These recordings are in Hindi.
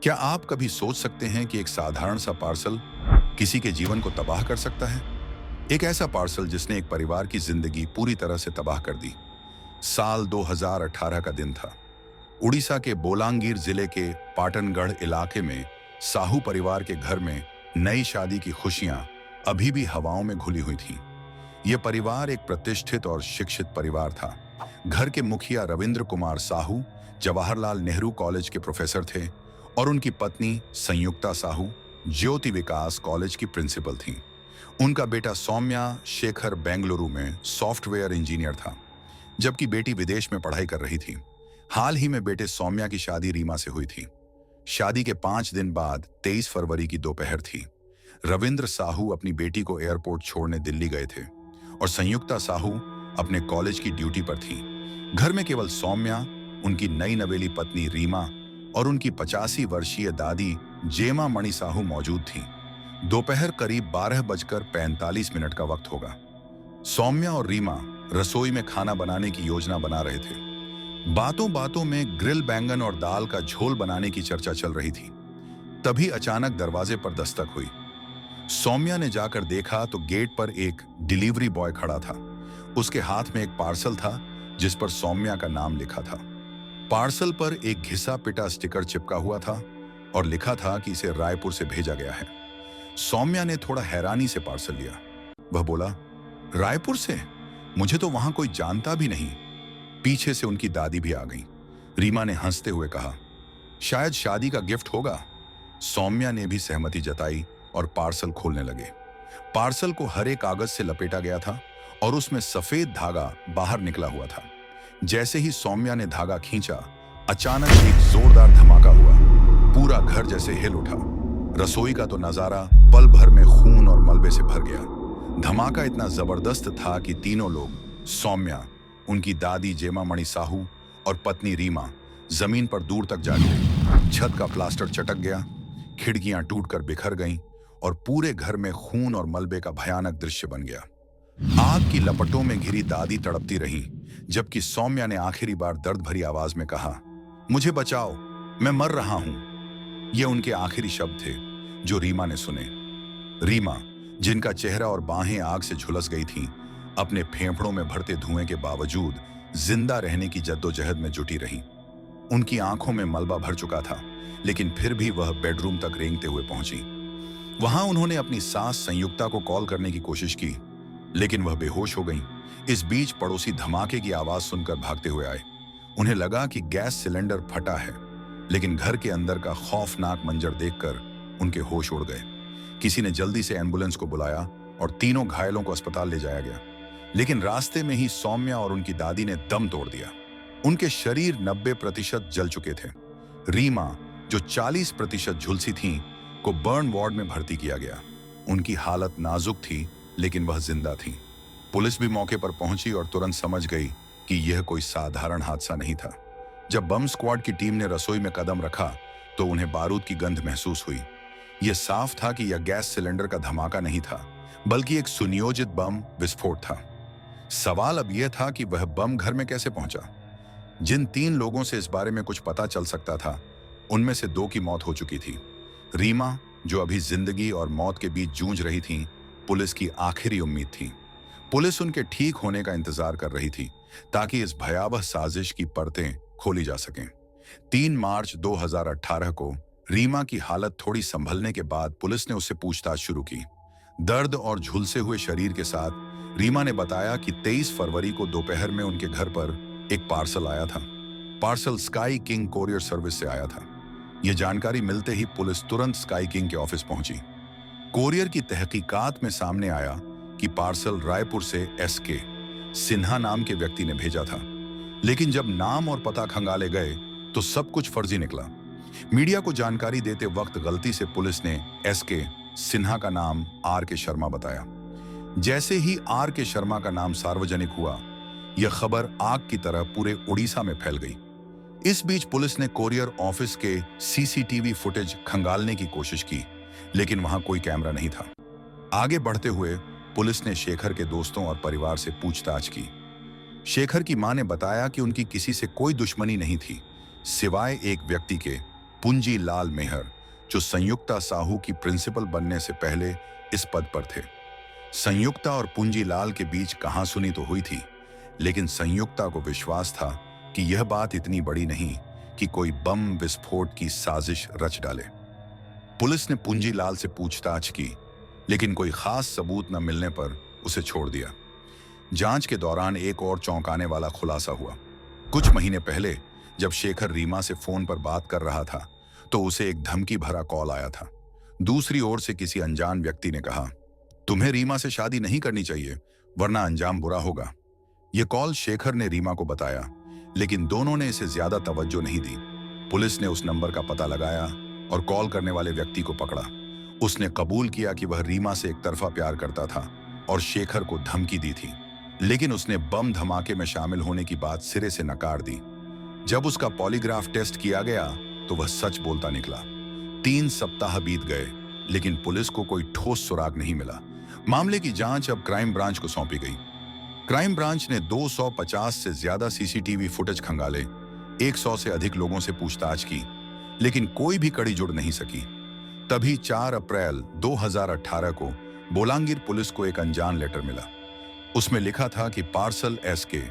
क्या आप कभी सोच सकते हैं कि एक साधारण सा पार्सल किसी के जीवन को तबाह कर सकता है? एक ऐसा पार्सल जिसने एक परिवार की जिंदगी पूरी तरह से तबाह कर दी। साल 2018 का दिन था। उड़ीसा के बोलांगीर जिले के पाटनगढ़ इलाके में साहू परिवार के घर में नई शादी की खुशियां अभी भी हवाओं में घुली हुई थीं। यह परिवार एक प्रतिष्ठित और शिक्षित परिवार था। घर के मुखिया रविंद्र कुमार साहू जवाहरलाल नेहरू कॉलेज के प्रोफेसर थे और उनकी पत्नी संयुक्ता साहू ज्योति विकास कॉलेज की प्रिंसिपल थीं। उनका बेटा सौम्या शेखर बेंगलुरु में सॉफ्टवेयर इंजीनियर था, जबकि बेटी विदेश में पढ़ाई कर रही थी। हाल ही में बेटे सौम्या की शादी रीमा से हुई थी। शादी के 5 दिन बाद 23 फरवरी की दोपहर थी। रविंद्र साहू अपनी बेटी को एयरपोर्ट छोड़ने दिल्ली गए थे और संयुक्ता साहू अपने कॉलेज की ड्यूटी पर थी। घर में केवल सौम्या, उनकी नई नवेली पत्नी रीमा और उनकी 85 वर्षीय दादी जेमा मणि साहू मौजूद थीं। दोपहर करीब 12:45 का वक्त होगा। सौम्या और रीमा रसोई में खाना बनाने की योजना बना रहे थे। बातों बातों में ग्रिल बैंगन और दाल का झोल बनाने की चर्चा चल रही थी। तभी अचानक दरवाजे पर दस्तक हुई। सौम्या ने जाकर देखा तो गेट पर एक डिलीवरी बॉय खड़ा था। उसके हाथ में एक पार्सल था जिस पर सौम्या का नाम लिखा था। पार्सल पर एक घिसा पिटा स्टिकर चिपका हुआ था और लिखा था कि इसे रायपुर से भेजा गया है। सौम्या ने थोड़ा हैरानी से पार्सल लिया। वह बोला, रायपुर से? मुझे तो वहां कोई जानता भी नहीं। पीछे से उनकी दादी भी आ गई। रीमा ने हंसते हुए कहा, शायद शादी का गिफ्ट होगा। सौम्या ने भी सहमति जताई और पार्सल खोलने लगे। पार्सल को हरे कागज से लपेटा गया था और उसमें सफेद धागा बाहर निकला हुआ था। जैसे ही सौम्या ने धागा खींचा, अचानक एक जोरदार धमाका हुआ। पूरा घर जैसे हिल उठा। रसोई का तो नजारा पल भर में खून और मलबे से भर गया। धमाका इतना जबरदस्त था कि तीनों लोग, सौम्या, उनकी दादी जेमा मणि साहू और पत्नी रीमा, जमीन पर दूर तक जा गिरे। छत का प्लास्टर चटक गया, खिड़कियां टूटकर बिखर गईं और पूरे घर में खून और मलबे का भयानक दृश्य बन गया। आग की लपटों में घिरी दादी तड़पती रही, जबकि सौम्या ने आखिरी बार दर्द भरी आवाज में कहा, मुझे बचाओ, मैं मर रहा हूं। ये उनके आखिरी शब्द थे जो रीमा ने सुने। रीमा, जिनका चेहरा और बाहें आग से झुलस गई थीं, अपने फेफड़ों में भरते धुएं के बावजूद जिंदा रहने की जद्दोजहद में जुटी रही। उनकी आंखों में मलबा भर चुका था, लेकिन फिर भी वह बेडरूम तक रेंगते हुए पहुंची। वहां उन्होंने अपनी सास संयुक्ता को कॉल करने की कोशिश की, लेकिन वह बेहोश हो गईं। इस बीच पड़ोसी धमाके की आवाज सुनकर भागते हुए आए। उन्हें लगा कि गैस सिलेंडर फटा है, लेकिन घर के अंदर का खौफनाक मंजर देखकर उनके होश उड़ गए। किसी ने जल्दी से एम्बुलेंस को बुलाया और तीनों घायलों को अस्पताल ले जाया गया। लेकिन रास्ते में ही सौम्या और उनकी दादी ने दम तोड़ दिया। उनके शरीर 90% जल चुके थे। रीमा, जो 40% झुलसी थीं, को बर्न वार्ड में भर्ती किया गया। उनकी हालत नाजुक थी, लेकिन वह जिंदा थीं। पुलिस भी मौके पर पहुंची और तुरंत समझ गई कि यह कोई साधारण हादसा नहीं था। जब बम स्क्वाड की टीम ने रसोई में कदम रखा तो उन्हें बारूद की गंध महसूस हुई। यह साफ था कि यह गैस सिलेंडर का धमाका नहीं था, बल्कि एक सुनियोजित बम विस्फोट था। सवाल अब यह था कि वह बम घर में कैसे पहुंचा। जिन 3 लोगों से इस बारे में कुछ पता चल सकता था, उनमें से 2 की मौत हो चुकी थी। रीमा, जो अभी जिंदगी और मौत के बीच जूझ रही थीं, पुलिस की आखिरी उम्मीद थी। पुलिस उनके ठीक होने का इंतजार कर रही थी ताकि इस भयावह साजिश की परतें खोली जा सकें। 3 मार्च 2018 को रीमा की हालत थोड़ी संभलने के बाद पुलिस ने उससे पूछताछ शुरू की। दर्द और झुलसे हुए शरीर के साथ रीमा ने बताया कि 23 फरवरी को दोपहर में उनके घर पर एक पार्सल आया था। Parcel sky king courier service से आया था। यह जानकारी मिलते ही पुलिस तुरंत स्काई किंग के ऑफिस पहुंची। कोरियर की तहकीकात में सामने आया कि पार्सल रायपुर से एसके सिन्हा नाम के व्यक्ति ने भेजा था, लेकिन जब नाम और पता खंगाले गए तो सब कुछ फर्जी निकला। मीडिया को जानकारी देते वक्त गलती से पुलिस ने एसके सिन्हा का नाम आर के शर्मा बताया। जैसे ही आर के शर्मा का नाम सार्वजनिक हुआ, यह खबर आग की तरह पूरे उड़ीसा में फैल गई। इस बीच पुलिस ने कोरियर ऑफिस के सीसीटीवी फुटेज खंगालने की कोशिश की, लेकिन वहां कोई कैमरा नहीं था। आगे बढ़ते हुए पुलिस ने शेखर के दोस्तों और परिवार से पूछताछ की। शेखर की मां ने बताया कि उनकी किसी से कोई दुश्मनी नहीं थी, सिवाय एक व्यक्ति के पुंजी लाल मेहर, जो संयुक्ता साहू की प्रिंसिपल बनने से पहले इस पद पर थे। संयुक्ता और पुंजी लाल के बीच कहासुनी तो हुई थी, लेकिन संयुक्ता को विश्वास था कि यह बात इतनी बड़ी नहीं कि कोई बम विस्फोट की साजिश रच डाले। पुलिस ने पुंजी लाल से पूछताछ की, लेकिन कोई खास सबूत न मिलने पर उसे छोड़ दिया। जांच के दौरान एक और चौंकाने वाला खुलासा हुआ। कुछ महीने पहले जब शेखर रीमा से फोन पर बात कर रहा था, तो उसे एक धमकी भरा कॉल आया था। दूसरी ओर से किसी अनजान व्यक्ति ने कहा, तुम्हें रीमा से शादी नहीं करनी चाहिए, वरना अंजाम बुरा होगा। यह कॉल शेखर ने रीमा को बताया, लेकिन दोनों ने इसे ज्यादा तवज्जो नहीं दी। पुलिस ने उस नंबर का पता लगाया और कॉल करने वाले व्यक्ति को पकड़ा। उसने कबूल किया कि वह रीमा से एक तरफा प्यार करता था और शेखर को धमकी दी थी, लेकिन उसने बम धमाके में शामिल होने की बात सिरे से नकार दी। जब उसका पॉलीग्राफ टेस्ट किया गया तो वह सच बोलता निकला। 3 सप्ताह बीत गए, लेकिन पुलिस को कोई ठोस सुराग नहीं मिला। मामले की जांच अब क्राइम ब्रांच को सौंपी गई। क्राइम ब्रांच ने 250 से ज्यादा सीसीटीवी फुटेज खंगाले, 100 से अधिक लोगों से पूछताछ की, लेकिन कोई भी कड़ी जुड़ नहीं सकी। तभी 4 अप्रैल 2018 को बोलांगीर पुलिस को एक अनजान लेटर मिला। उसमें लिखा था कि पार्सल SK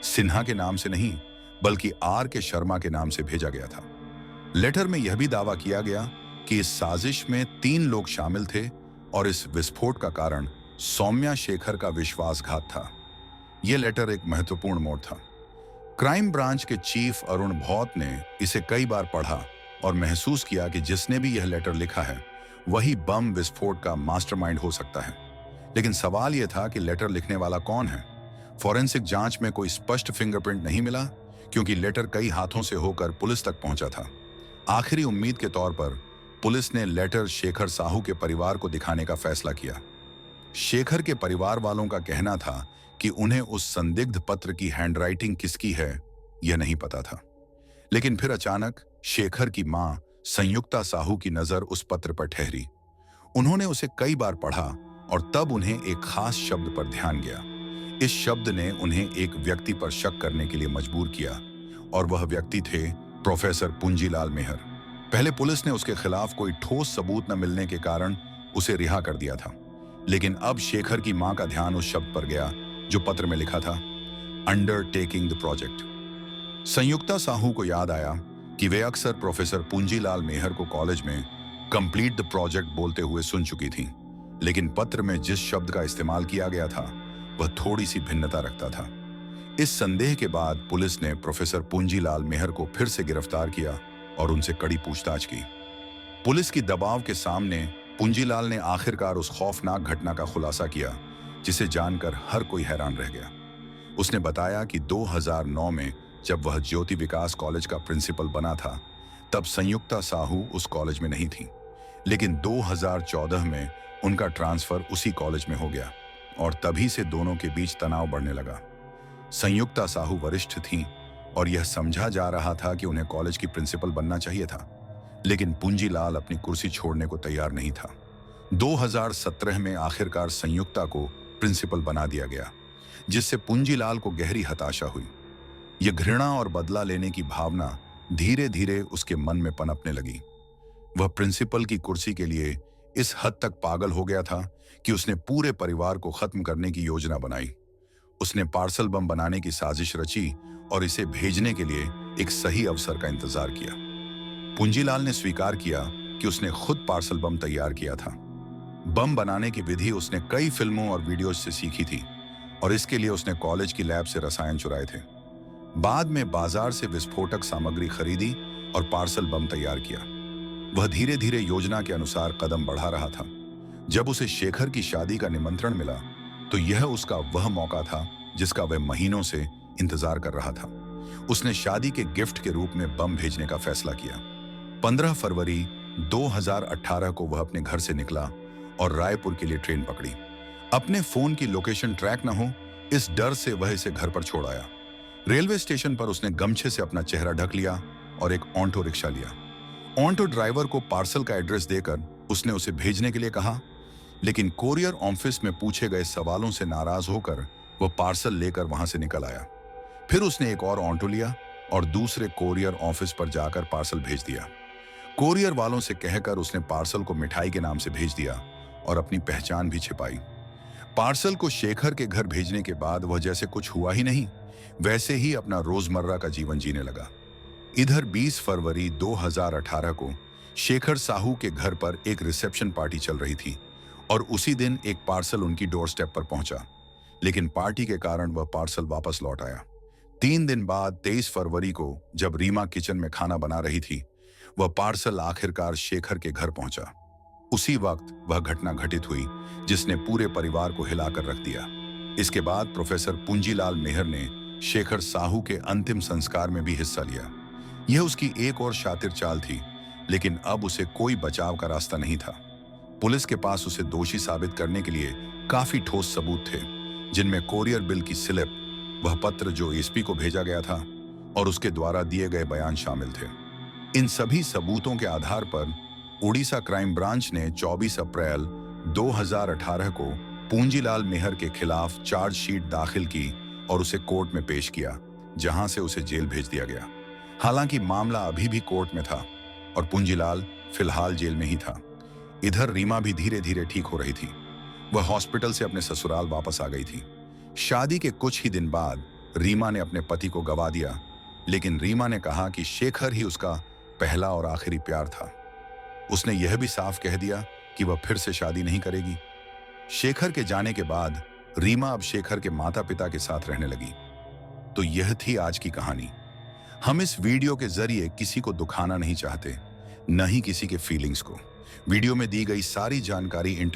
सिन्हा के नाम से नहीं, बल्कि RK शर्मा के नाम से भेजा गया था। लेटर में यह भी दावा किया गया कि इस साजिश में 3 लोग शामिल थे और इस विस्फोट का कारण सौम्या शेखर का विश्वासघात था। यह लेटर एक महत्वपूर्ण मोड़ था। क्राइम ब्रांच के चीफ अरुण भौत ने इसे कई बार पढ़ा और महसूस किया कि जिसने भी यह लेटर लिखा है वही बम विस्फोट का मास्टरमाइंड हो सकता है। लेकिन सवाल यह था कि लेटर लिखने वाला कौन है। फॉरेंसिक जांच में कोई स्पष्ट फिंगरप्रिंट नहीं मिला, क्योंकि लेटर कई हाथों से होकर पुलिस तक पहुंचा था। आखिरी उम्मीद के तौर पर पुलिस ने लेटर शेखर साहू के परिवार को दिखाने का फैसला किया। शेखर के परिवार वालों का कहना था कि उन्हें उस संदिग्ध पत्र की हैंडराइटिंग किसकी है यह नहीं पता था। लेकिन फिर अचानक शेखर की मां संयुक्ता साहू की नजर उस पत्र पर ठहरी। उन्होंने उसे कई बार पढ़ा और तब उन्हें एक खास शब्द पर ध्यान गया। इस शब्द ने उन्हें एक व्यक्ति पर शक करने के लिए मजबूर किया, और वह व्यक्ति थे प्रोफेसर पुंजीलाल मेहर। पहले पुलिस ने उसके खिलाफ कोई ठोस सबूत न मिलने के कारण उसे रिहा कर दिया था, लेकिन अब शेखर की मां का ध्यान उस शब्द पर गया जो पत्र में लिखा था, अंडरटेकिंग द प्रोजेक्ट। संयुक्ता साहू को याद आया कि वे अक्सर प्रोफेसर पुंजीलाल मेहर को कॉलेज में कंप्लीट द प्रोजेक्ट बोलते हुए सुन चुकी थी, लेकिन पत्र में जिस शब्द का इस्तेमाल किया गया था वह थोड़ी सी भिन्नता रखता था। इस संदेह के बाद पुलिस ने प्रोफेसर पुंजीलाल मेहर को फिर से गिरफ्तार किया और उनसे कड़ी पूछताछ की। पुलिस की दबाव के सामने पुंजीलाल ने आखिरकार उस खौफनाक घटना का खुलासा किया जिसे जानकर हर कोई हैरान रह गया। उसने बताया कि 2009 में जब वह ज्योति विकास कॉलेज का प्रिंसिपल बना था, तब संयुक्ता साहू उस कॉलेज में नहीं थी, लेकिन 2014 में उनका ट्रांसफर उसी कॉलेज में हो गया और तभी से दोनों के बीच तनाव बढ़ने लगा। संयुक्ता साहू वरिष्ठ थीं और यह समझा जा रहा था कि उन्हें कॉलेज की प्रिंसिपल बनना चाहिए था, लेकिन पुंजीलाल अपनी कुर्सी छोड़ने को तैयार नहीं था। 2017 में आखिरकार संयुक्ता को प्रिंसिपल बना दिया गया, जिससे पुंजीलाल को गहरी हताशा हुई। यह घृणा और बदला लेने की भावना धीरे धीरे उसके मन में पनपने लगी। वह प्रिंसिपल की कुर्सी के लिए इस हद तक पागल हो गया था कि उसने पूरे परिवार को खत्म करने की योजना बनाई। उसने पार्सल बम बनाने की साजिश रची और इसे भेजने के लिए एक सही अवसर का इंतजार किया। पुंजीलाल ने स्वीकार किया कि उसने खुद पार्सल बम तैयार किया था। बम बनाने की विधि उसने कई फिल्मों और वीडियोज से सीखी थी और इसके लिए उसने कॉलेज की लैब से रसायन चुराए थे। बाद में बाजार से विस्फोटक सामग्री खरीदी और पार्सल बम तैयार किया। वह धीरे धीरे योजना के अनुसार कदम बढ़ा रहा था। जब उसे शेखर की शादी का निमंत्रण मिला तो यह उसका वह मौका था जिसका वह महीनों से इंतजार कर रहा था। उसने शादी के गिफ्ट के रूप में बम भेजने का फैसला किया। 15 फरवरी 2018 को वह अपने घर से निकला और रायपुर के लिए ट्रेन पकड़ी। अपने फोन की लोकेशन ट्रैक न हो, इस डर से वह इसे घर पर छोड़ आया। रेलवे स्टेशन पर उसने गमछे से अपना चेहरा ढक लिया और एक ऑटो रिक्शा लिया। ऑटो ड्राइवर को पार्सल का एड्रेस देकर उसने उसे भेजने के लिए कहा, लेकिन कोरियर ऑफिस में पूछे गए सवालों से नाराज होकर वह पार्सल लेकर वहां से निकल आया। फिर उसने एक और ऑटो लिया और दूसरे कोरियर ऑफिस पर जाकर पार्सल भेज दिया। कोरियर वालों से कहकर उसने पार्सल को मिठाई के नाम से भेज दिया और अपनी पहचान भी छिपाई। पार्सल को शेखर के घर भेजने के बाद वह जैसे कुछ हुआ ही नहीं, वैसे ही अपना रोजमर्रा का जीवन जीने लगा। इधर 20 फरवरी 2018 को शेखर साहू के घर पर एक रिसेप्शन पार्टी चल रही थी और उसी दिन एक पार्सल उनकी डोर स्टेप पर पहुंचा, लेकिन पार्टी के कारण वह पार्सल वापस लौट आया। 3 दिन बाद 23 फरवरी को जब रीमा किचन में खाना बना रही थी, वह पार्सल आखिरकार शेखर के घर पहुंचा। उसी वक्त वह घटना घटित हुई जिसने पूरे परिवार को हिलाकर रख दिया। इसके बाद प्रोफेसर पूंजीलाल मेहर ने शेखर साहू के अंतिम संस्कार में भी हिस्सा लिया। यह उसकी एक और शातिर चाल थी, लेकिन अब उसे कोई बचाव का रास्ता नहीं था। पुलिस के पास उसे दोषी साबित करने के लिए काफी ठोस सबूत थे, जिनमें कोरियर बिल की स्लिप, वह पत्र जो एसपी को भेजा गया था और उसके द्वारा दिए गए बयान शामिल थे। इन सभी सबूतों के आधार पर उड़ीसा क्राइम ब्रांच ने 24 अप्रैल 2018 को पूंजीलाल मेहर के खिलाफ चार्जशीट दाखिल की और उसे कोर्ट में पेश किया, जहां से उसे जेल भेज दिया गया। हालांकि मामला अभी भी कोर्ट में था और पूंजीलाल फिलहाल जेल में ही था। इधर रीमा भी धीरे धीरे ठीक हो रही थी। वह हॉस्पिटल से अपने ससुराल वापस आ गई थी। शादी के कुछ ही दिन बाद रीमा ने अपने पति को गवा दिया, लेकिन रीमा ने कहा कि शेखर ही उसका पहला और आखिरी प्यार था। उसने यह भी साफ कह दिया कि वह फिर से शादी नहीं करेगी। शेखर के जाने के बाद रीमा अब शेखर के माता पिता के साथ रहने लगी। तो यह थी आज की कहानी। हम इस वीडियो के जरिए किसी को दुखाना नहीं चाहते, न ही किसी के फीलिंग्स को। वीडियो में दी गई सारी जानकारी इंटरनेट